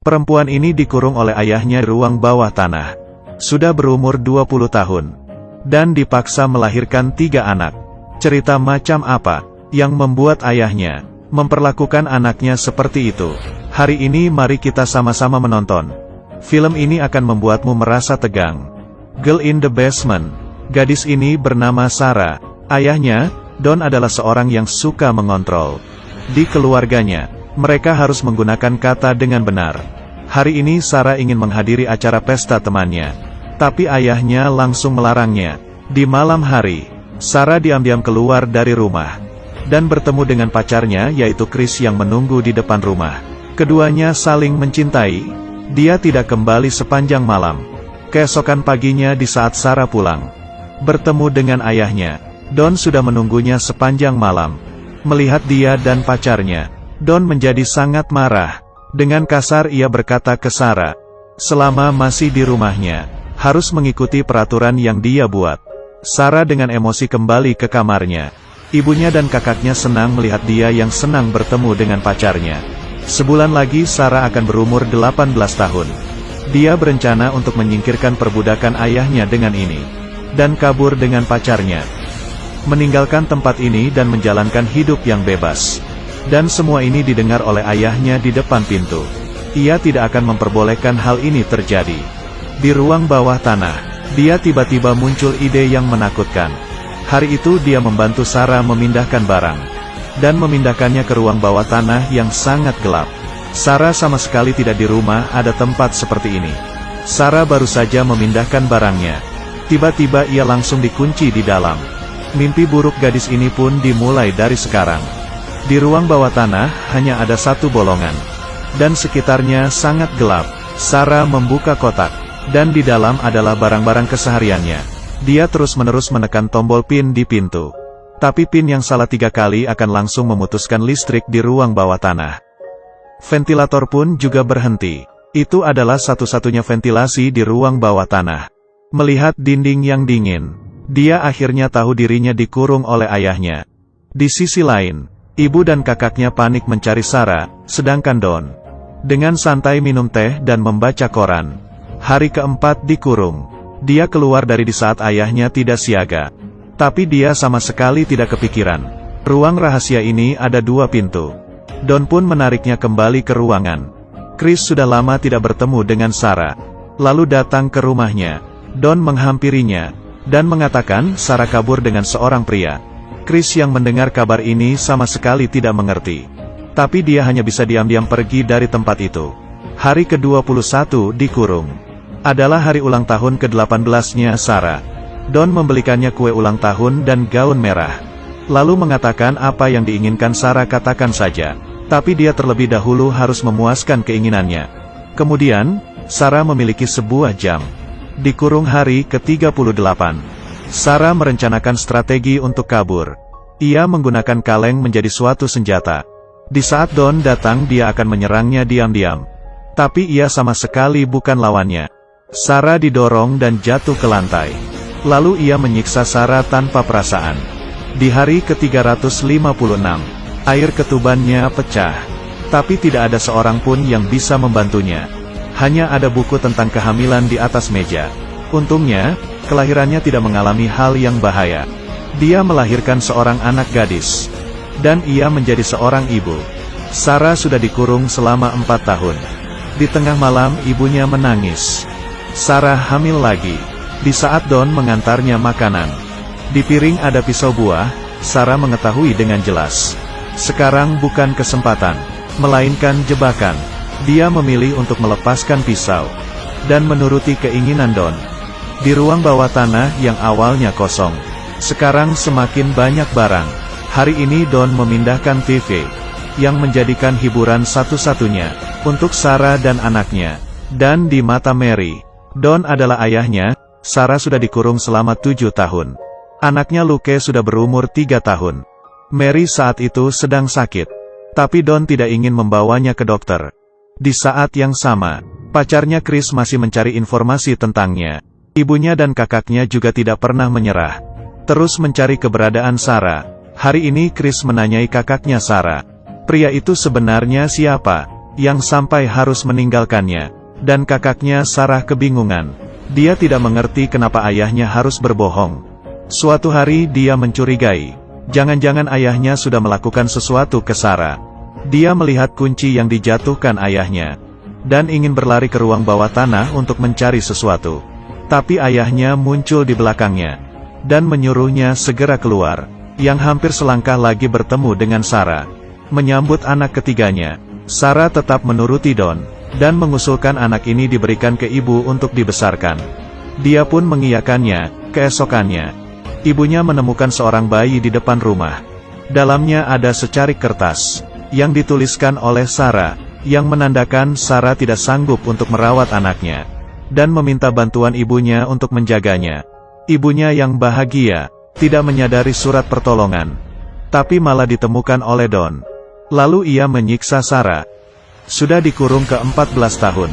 Perempuan ini dikurung oleh ayahnya di ruang bawah tanah. Sudah berumur 20 tahun. Dan dipaksa melahirkan 3 anak. Cerita macam apa yang membuat ayahnya memperlakukan anaknya seperti itu? Hari ini mari kita sama-sama menonton. Film ini akan membuatmu merasa tegang. Girl in the Basement. Gadis ini bernama Sarah. Ayahnya, Don, adalah seorang yang suka mengontrol. Di keluarganya, mereka harus menggunakan kata dengan benar. Hari ini Sarah ingin menghadiri acara pesta temannya. Tapi ayahnya langsung melarangnya. Di malam hari, Sarah diam-diam keluar dari rumah. Dan bertemu dengan pacarnya yaitu Chris yang menunggu di depan rumah. Keduanya saling mencintai. Dia tidak kembali sepanjang malam. Keesokan paginya di saat Sarah pulang, bertemu dengan ayahnya, Don sudah menunggunya sepanjang malam. Melihat dia dan pacarnya, Don menjadi sangat marah. Dengan kasar ia berkata ke Sarah, selama masih di rumahnya, harus mengikuti peraturan yang dia buat. Sarah dengan emosi kembali ke kamarnya. Ibunya dan kakaknya senang melihat dia yang senang bertemu dengan pacarnya. Sebulan lagi Sarah akan berumur 18 tahun. Dia berencana untuk menyingkirkan perbudakan ayahnya dengan ini. Dan kabur dengan pacarnya. Meninggalkan tempat ini dan menjalankan hidup yang bebas. Dan semua ini didengar oleh ayahnya di depan pintu. Ia tidak akan memperbolehkan hal ini terjadi. Di ruang bawah tanah, dia tiba-tiba muncul ide yang menakutkan. Hari itu dia membantu Sarah memindahkan barang. Dan memindahkannya ke ruang bawah tanah yang sangat gelap. Sarah sama sekali tidak di rumah ada tempat seperti ini. Sarah baru saja memindahkan barangnya. Tiba-tiba ia langsung dikunci di dalam. Mimpi buruk gadis ini pun dimulai dari sekarang. Di ruang bawah tanah, hanya ada satu bolongan. Dan sekitarnya sangat gelap. Sarah membuka kotak. Dan di dalam adalah barang-barang kesehariannya. Dia terus-menerus menekan tombol pin di pintu. Tapi pin yang salah 3 kali akan langsung memutuskan listrik di ruang bawah tanah. Ventilator pun juga berhenti. Itu adalah satu-satunya ventilasi di ruang bawah tanah. Melihat dinding yang dingin, dia akhirnya tahu dirinya dikurung oleh ayahnya. Di sisi lain, ibu dan kakaknya panik mencari Sarah, sedangkan Don dengan santai minum teh dan membaca koran. Hari keempat dikurung. Dia keluar dari di saat ayahnya tidak siaga. Tapi dia sama sekali tidak kepikiran. Ruang rahasia ini ada 2 pintu. Don pun menariknya kembali ke ruangan. Chris sudah lama tidak bertemu dengan Sarah. Lalu datang ke rumahnya. Don menghampirinya dan mengatakan Sarah kabur dengan seorang pria. Chris yang mendengar kabar ini sama sekali tidak mengerti. Tapi dia hanya bisa diam-diam pergi dari tempat itu. Hari ke-21 dikurung. Adalah hari ulang tahun ke-18-nya Sarah. Don membelikannya kue ulang tahun dan gaun merah. Lalu mengatakan apa yang diinginkan Sarah katakan saja. Tapi dia terlebih dahulu harus memuaskan keinginannya. Kemudian, Sarah memiliki sebuah jam. Dikurung hari ke-38. Sarah merencanakan strategi untuk kabur. Ia menggunakan kaleng menjadi suatu senjata. Di saat Don datang dia akan menyerangnya diam-diam. Tapi ia sama sekali bukan lawannya. Sarah didorong dan jatuh ke lantai. Lalu ia menyiksa Sarah tanpa perasaan. Di hari ke-356, air ketubannya pecah. Tapi tidak ada seorang pun yang bisa membantunya. Hanya ada buku tentang kehamilan di atas meja. Untungnya, kelahirannya tidak mengalami hal yang bahaya. Dia melahirkan seorang anak gadis. Dan ia menjadi seorang ibu. Sarah sudah dikurung selama 4 tahun. Di tengah malam ibunya menangis. Sarah hamil lagi. Di saat Don mengantarnya makanan. Di piring ada pisau buah. Sarah mengetahui dengan jelas. Sekarang bukan kesempatan, melainkan jebakan. Dia memilih untuk melepaskan pisau. Dan menuruti keinginan Don. Di ruang bawah tanah yang awalnya kosong, sekarang semakin banyak barang. Hari ini Don memindahkan TV, yang menjadikan hiburan satu-satunya, untuk Sarah dan anaknya. Dan di mata Mary, Don adalah ayahnya. Sarah sudah dikurung selama 7 tahun. Anaknya Luke sudah berumur 3 tahun. Mary saat itu sedang sakit. Tapi Don tidak ingin membawanya ke dokter. Di saat yang sama, pacarnya Chris masih mencari informasi tentangnya. Ibunya dan kakaknya juga tidak pernah menyerah. Terus mencari keberadaan Sarah. Hari ini Chris menanyai kakaknya Sarah. Pria itu sebenarnya siapa? yang sampai harus meninggalkannya. Dan kakaknya Sarah kebingungan. Dia tidak mengerti kenapa ayahnya harus berbohong. Suatu hari dia mencurigai. Jangan-jangan ayahnya sudah melakukan sesuatu ke Sarah. Dia melihat kunci yang dijatuhkan ayahnya. Dan ingin berlari ke ruang bawah tanah untuk mencari sesuatu. Tapi ayahnya muncul di belakangnya. Dan menyuruhnya segera keluar. Yang hampir selangkah lagi bertemu dengan Sarah. Menyambut anak ketiganya, Sarah tetap menuruti Don. Dan mengusulkan anak ini diberikan ke ibu untuk dibesarkan. Dia pun mengiyakannya. Keesokannya, ibunya menemukan seorang bayi di depan rumah. Dalamnya ada secarik kertas yang dituliskan oleh Sarah, yang menandakan Sarah tidak sanggup untuk merawat anaknya, dan meminta bantuan ibunya untuk menjaganya. Ibunya yang bahagia, tidak menyadari surat pertolongan, tapi malah ditemukan oleh Don. Lalu ia menyiksa Sarah. Sudah dikurung ke 14 tahun.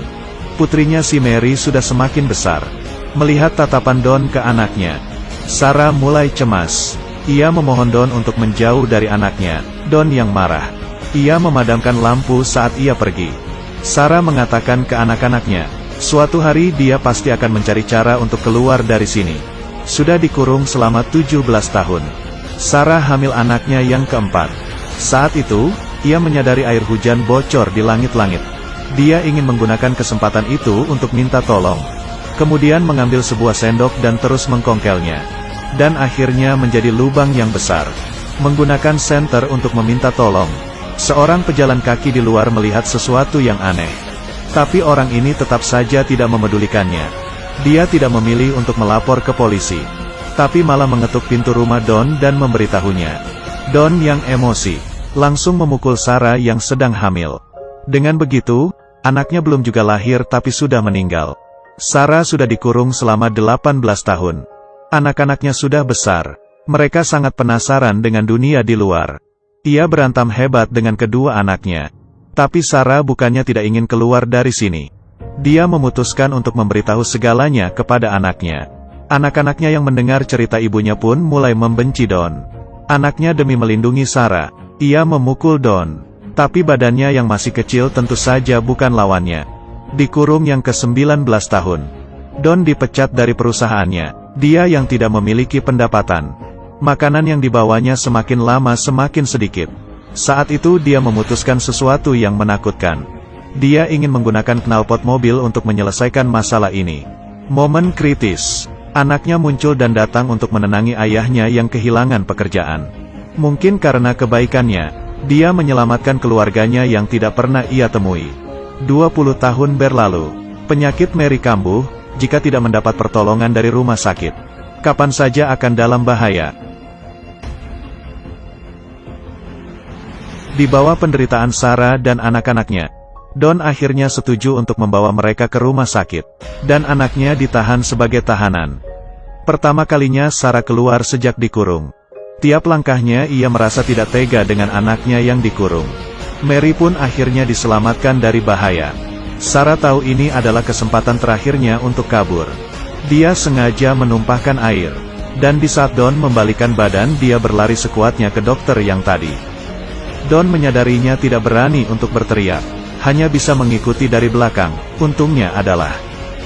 Putrinya si Mary sudah semakin besar. Melihat tatapan Don ke anaknya, Sarah mulai cemas. Ia memohon Don untuk menjauh dari anaknya. Don yang marah. Ia memadamkan lampu saat ia pergi. Sarah mengatakan ke anak-anaknya, suatu hari dia pasti akan mencari cara untuk keluar dari sini. Sudah dikurung selama 17 tahun. Sarah hamil anaknya yang keempat. Saat itu, ia menyadari air hujan bocor di langit-langit. Dia ingin menggunakan kesempatan itu untuk minta tolong. Kemudian mengambil sebuah sendok dan terus mengkongkelnya. Dan akhirnya menjadi lubang yang besar. Menggunakan senter untuk meminta tolong. Seorang pejalan kaki di luar melihat sesuatu yang aneh. Tapi orang ini tetap saja tidak memedulikannya. Dia tidak memilih untuk melapor ke polisi, tapi malah mengetuk pintu rumah Don dan memberitahunya. Don yang emosi, langsung memukul Sarah yang sedang hamil. Dengan begitu, anaknya belum juga lahir tapi sudah meninggal. Sarah sudah dikurung selama 18 tahun. Anak-anaknya sudah besar. Mereka sangat penasaran dengan dunia di luar. Ia berantam hebat dengan kedua anaknya. Tapi Sarah bukannya tidak ingin keluar dari sini. Dia memutuskan untuk memberitahu segalanya kepada anaknya. Anak-anaknya yang mendengar cerita ibunya pun mulai membenci Don. Anaknya demi melindungi Sarah, ia memukul Don. Tapi badannya yang masih kecil tentu saja bukan lawannya. Dikurung yang ke-19 tahun. Don dipecat dari perusahaannya. Dia yang tidak memiliki pendapatan. Makanan yang dibawanya semakin lama semakin sedikit. Saat itu dia memutuskan sesuatu yang menakutkan. Dia ingin menggunakan knalpot mobil untuk menyelesaikan masalah ini. Momen kritis. Anaknya muncul dan datang untuk menenangi ayahnya yang kehilangan pekerjaan. Mungkin karena kebaikannya, dia menyelamatkan keluarganya yang tidak pernah ia temui. 20 tahun berlalu. Penyakit Mary kambuh, jika tidak mendapat pertolongan dari rumah sakit. Kapan saja akan dalam bahaya. Di bawah penderitaan Sarah dan anak-anaknya, Don akhirnya setuju untuk membawa mereka ke rumah sakit, dan anaknya ditahan sebagai tahanan. Pertama kalinya Sarah keluar sejak dikurung. Tiap langkahnya ia merasa tidak tega dengan anaknya yang dikurung. Mary pun akhirnya diselamatkan dari bahaya. Sarah tahu ini adalah kesempatan terakhirnya untuk kabur. Dia sengaja menumpahkan air, dan di saat Don membalikkan badan dia berlari sekuatnya ke dokter yang tadi. Don menyadarinya tidak berani untuk berteriak. Hanya bisa mengikuti dari belakang. Untungnya adalah,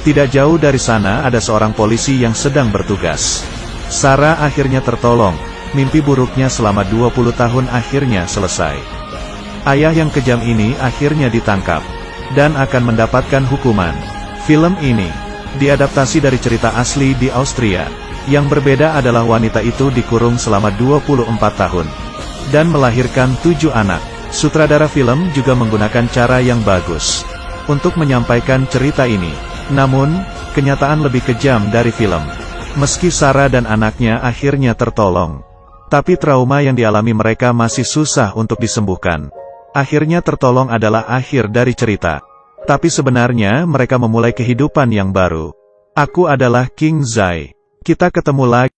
tidak jauh dari sana ada seorang polisi yang sedang bertugas. Sarah akhirnya tertolong. Mimpi buruknya selama 20 tahun akhirnya selesai. Ayah yang kejam ini akhirnya ditangkap, dan akan mendapatkan hukuman. Film ini diadaptasi dari cerita asli di Austria. Yang berbeda adalah wanita itu dikurung selama 24 tahun, dan melahirkan 7 anak. Sutradara film juga menggunakan cara yang bagus untuk menyampaikan cerita ini. Namun, kenyataan lebih kejam dari film. Meski Sarah dan anaknya akhirnya tertolong, tapi trauma yang dialami mereka masih susah untuk disembuhkan. Akhirnya tertolong adalah akhir dari cerita. Tapi sebenarnya mereka memulai kehidupan yang baru. Aku adalah King Zai. Kita ketemu lagi.